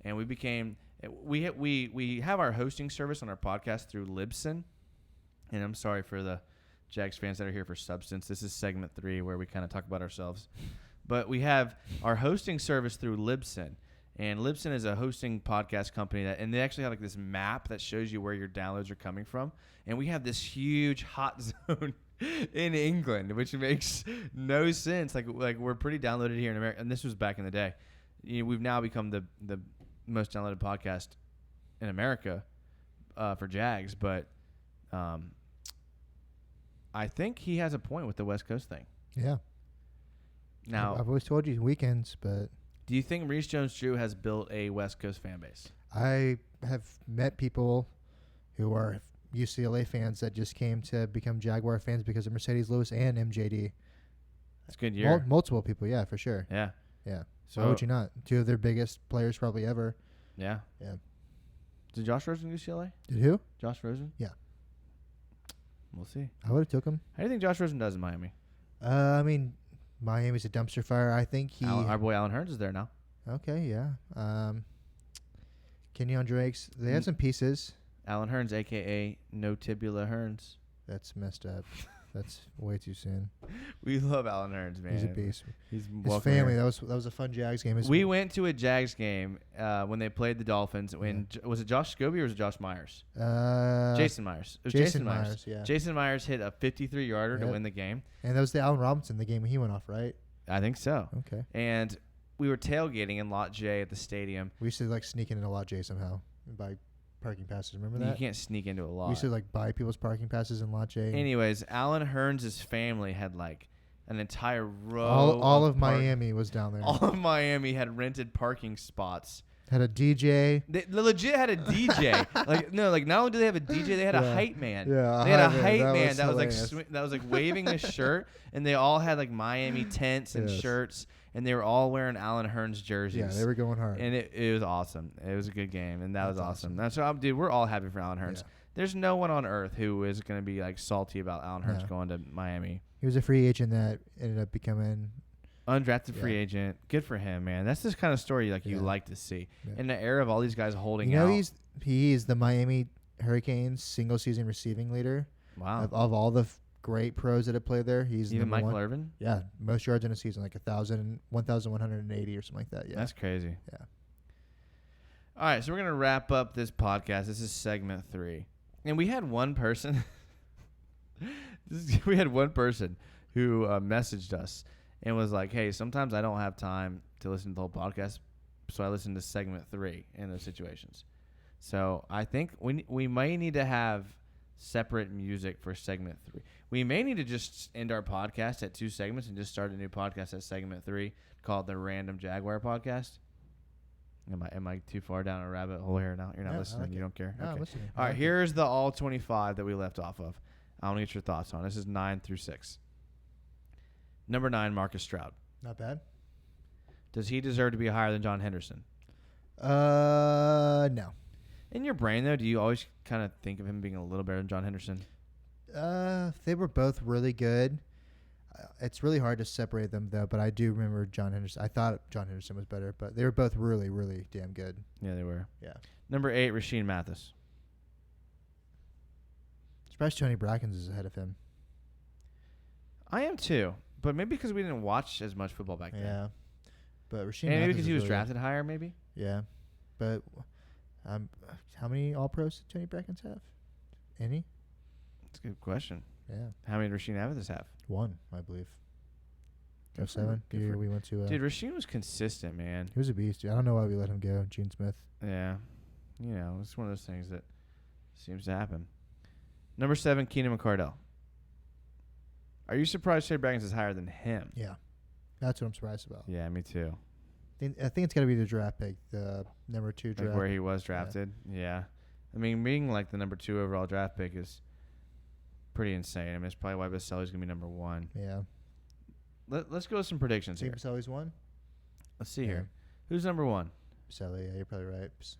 and we became we have our hosting service on our podcast through Libsyn, and I'm sorry for the Jags fans that are here for substance. This is segment 3 where we kind of talk about ourselves. But we have our hosting service through Libsyn. And Libsyn is a hosting podcast company and they actually have like this map that shows you where your downloads are coming from. And we have this huge hot zone in England, which makes no sense. Like we're pretty downloaded here in America, and this was back in the day. We've now become the most downloaded podcast in America for Jags, but I think he has a point with the West Coast thing. Yeah. Now I've always told you weekends, but do you think Maurice Jones-Drew has built a West Coast fan base? I have met people who are UCLA fans that just came to become Jaguar fans because of Mercedes Lewis and MJD. It's a good year. Multiple people, yeah, for sure. Yeah. Yeah. So why would you not? 2 of their biggest players probably ever. Yeah. Yeah. Did Josh Rosen go to UCLA? Did who? Josh Rosen? Yeah. We'll see. I would have took him. How do you think Josh Rosen does in Miami? I mean, Miami's a dumpster fire. I think our boy Alan Hearns is there now. Okay, yeah. Kenyon Drake's. They have some pieces. Alan Hearns, a.k.a. No Tibula Hearns. That's messed up. That's way too soon. We love Alan Hearns, man. He's a beast. He's his family. That was a fun Jags game. We went to a Jags game when they played the Dolphins. Was it Josh Scobie or was it Josh Myers? Jason Myers. It was Jason Myers. Yeah. Jason Myers hit a 53-yarder to win the game. And that was the Allen Robinson, the game when he went off, right? I think so. Okay. And we were tailgating in Lot J at the stadium. We used to like sneak into Lot J somehow and buy parking passes. Remember that? You can't sneak into a lot. We used to like buy people's parking passes in Lot J. Anyways, Alan Hearns' family had like an entire row. All of Miami was down there. All of Miami had rented parking spots. Had a DJ. They legit had a DJ. Like not only do they have a DJ, they had a hype man. Yeah, they had a hype man that was like waving a shirt, and they all had like Miami tents and shirts, and they were all wearing Alan Hearns jerseys. Yeah, they were going hard, and it was awesome. It was a good game, and that was awesome. That's what dude. We're all happy for Alan Hearns. Yeah. There's no one on earth who is going to be like salty about Alan Hearns going to Miami. He was a free agent that ended up becoming. Undrafted free agent. Good for him, man. That's this kind of story you like to see. Yeah. In the era of all these guys holding out. He's the Miami Hurricanes single season receiving leader. Wow. Of all the great pros that have played there, he's even Michael Irvin? Yeah, most yards in a season, like 1,180 or something like that. Yeah. That's crazy. Yeah. All right, so we're going to wrap up this podcast. This is segment 3. And we had one person who messaged us and was like, hey, sometimes I don't have time to listen to the whole podcast, so I listen to segment 3 in those situations. So I think we may need to have separate music for segment 3. We may need to just end our podcast at 2 segments and just start a new podcast at segment 3 called the Random Jaguar Podcast. Am I too far down a rabbit hole here now? You're not listening. Like you don't care. No, okay. I'm listening. All right, here's the all 25 that we left off of. I want to get your thoughts on. This is 9 through 6. Number 9, Marcus Stroud. Not bad. Does he deserve to be higher than John Henderson? No. In your brain, though, do you always kind of think of him being a little better than John Henderson? They were both really good. It's really hard to separate them, though, but I do remember John Henderson. I thought John Henderson was better, but they were both really, really damn good. Yeah, they were. Yeah. Number 8, Rasheed Mathis. Surprised Tony Brackens is ahead of him. I am, too. But maybe because we didn't watch as much football back then. Yeah. But Rasheed and maybe Mathis because he was really drafted higher, maybe? Yeah. But how many All-Pros did Tony Brackens have? Any? That's a good question. Yeah. How many did Rasheed Mathis have? 1, I believe. 07, the year we went to. Dude, Rasheed was consistent, man. He was a beast. I don't know why we let him go, Gene Smith. Yeah. You know, it's one of those things that seems to happen. Number 7, Keenan McCardell. Are you surprised Shea Brackens is higher than him? Yeah. That's what I'm surprised about. Yeah, me too. I think it's got to be the draft pick, the number 2 draft. Like where he was drafted? Yeah. I mean, being like the number 2 overall draft pick is pretty insane. I mean, it's probably why Baselli's going to be number 1. Yeah. Let's go with some predictions here. Baselli's 1? Let's see here. Who's number 1? Baselli, yeah, you're probably right. Is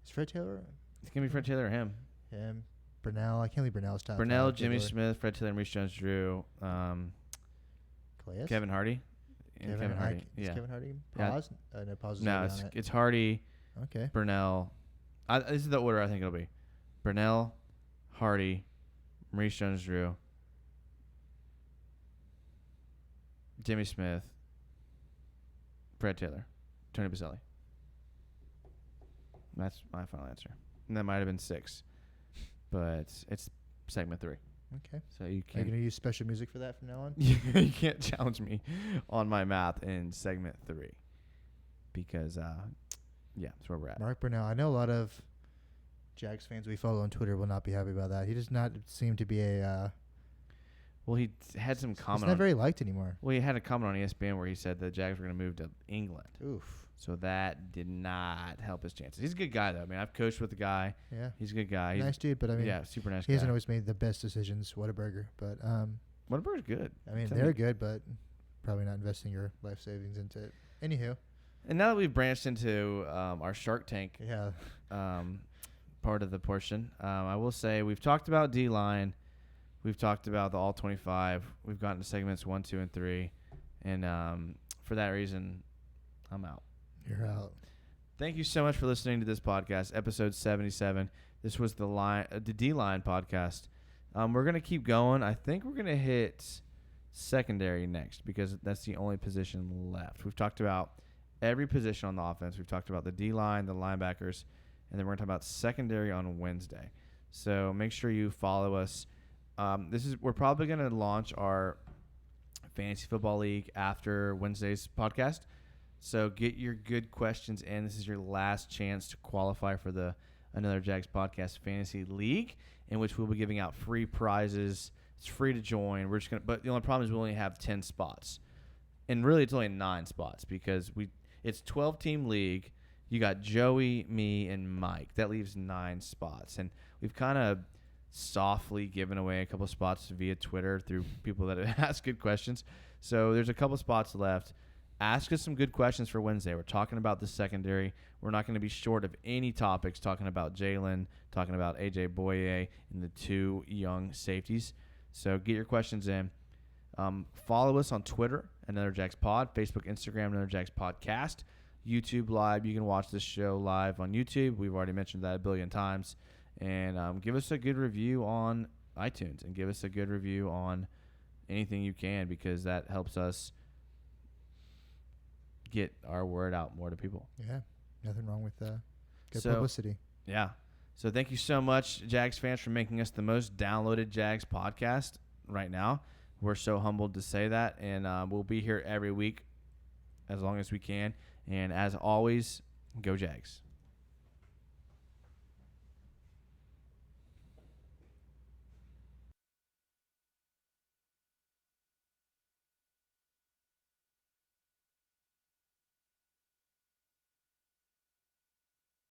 Fred Taylor? It's going to be Fred Taylor or him. Him. Brunell. I can't leave Brunell's top. Brunell, Jimmy Smith, Fred Taylor, Maurice Jones-Drew, Kevin Hardy. Kevin Hardy. Is Kevin Hardy pause? Yeah. No, pause. No, it's Hardy. Okay. Brunell. This is the order I think it'll be. Brunell, Hardy, Maurice Jones-Drew, Jimmy Smith, Fred Taylor, Tony Baselli. That's my final answer. And that might have been 6, but it's segment 3. Okay. So you Are you can't. going to use special music for that from now on? You can't challenge me on my math in segment 3 because, that's where we're at. Mark Brunell. I know a lot of Jags fans we follow on Twitter will not be happy about that. He does not seem to be a. Well, he had some comment. He's not very liked anymore. Well, he had a comment on ESPN where he said the Jags were going to move to England. Oof. So that did not help his chances. He's a good guy, though. I mean, I've coached with the guy. Yeah. He's a good guy. He's, Nice dude, but I mean, yeah, super nice he guy. hasn't always made the best decisions. Whataburger, but Whataburger's good. I mean, they're good, but probably not investing your life savings into it. Anywho. And now that we've branched into our Shark Tank part of the portion, I will say we've talked about D-line. We've talked about the All-25. We've gotten to segments 1, 2, and 3. And for that reason, I'm out. You're out. Thank you so much for listening to this podcast, episode 77. This was the D-line podcast. We're going to keep going. I think we're going to hit secondary next because that's the only position left. We've talked about every position on the offense. We've talked about the D-line, the linebackers, and then we're going to talk about secondary on Wednesday. So make sure you follow us. We're probably going to launch our fantasy football league after Wednesday's podcast. So get your good questions in. This is your last chance to qualify for the Another Jags Podcast Fantasy League, in which we'll be giving out free prizes. It's free to join. But the only problem is we only have 10 spots, and really it's only 9 spots because it's 12-team league. You got Joey, me, and Mike. That leaves 9 spots, and we've kind of softly given away a couple spots via Twitter through people that have asked good questions. So there's a couple spots left. Ask us some good questions for Wednesday. We're talking about the secondary. We're not going to be short of any topics, talking about Jalen, talking about A.J. Boye, and the 2 young safeties. So get your questions in. Follow us on Twitter, Another Jags Pod, Facebook, Instagram, Another Jags Podcast, YouTube Live. You can watch this show live on YouTube. We've already mentioned that a billion times. And give us a good review on iTunes and give us a good review on anything you can because that helps us get our word out more to people. Yeah, nothing wrong with good publicity. Yeah. So thank you so much, Jags fans, for making us the most downloaded Jags podcast right now. We're so humbled to say that, and we'll be here every week as long as we can. And as always, go Jags.